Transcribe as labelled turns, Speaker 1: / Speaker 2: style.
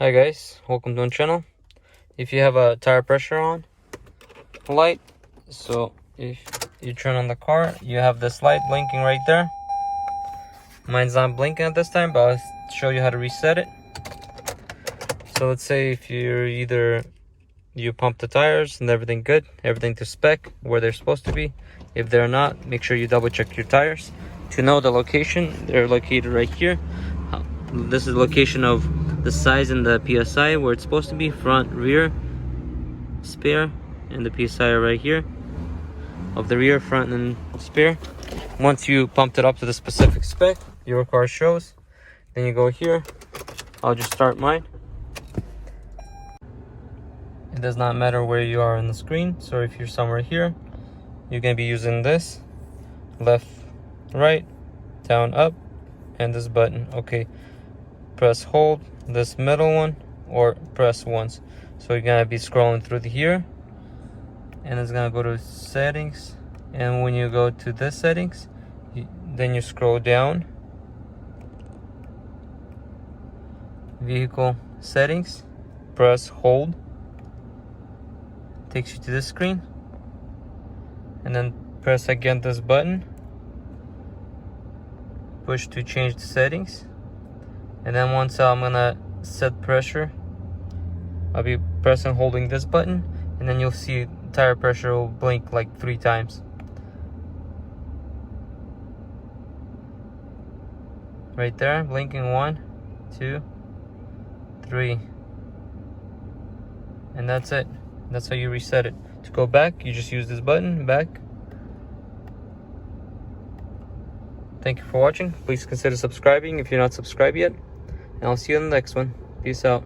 Speaker 1: Hi guys, welcome to my channel. If you have a tire pressure on light, so if you turn on the car, you have this light blinking right there. Mine's not blinking at this time, but I'll show you how to reset it. So let's say if you pump the tires and everything good, everything to spec where they're supposed to be. If they're not, make sure you double check your tires to know the location. They're located right here. This is the location of the size and the PSI where it's supposed to be, front, rear, spare, and the PSI are right here of the rear, front, and spare. Once you pumped it up to the specific spec your car shows, then you go here. I'll just start mine. It does not matter where you are on the screen, so if you're somewhere here, you're going to be using this left, right, down, up, and this button. Okay, press hold this middle one or press once. So you're gonna be scrolling through here, and it's gonna go to settings, and when you go to this settings, then you scroll down, vehicle settings, press hold, takes you to this screen, and then press again this button, push to change the settings. And then once I'm gonna set pressure, I'll be pressing holding this button, and then you'll see tire pressure will blink like 3 times. Right there, blinking 1, 2, 3. And that's it. That's how you reset it. To go back, you just use this button, back. Thank you for watching. Please consider subscribing if you're not subscribed yet. And I'll see you in the next one. Peace out.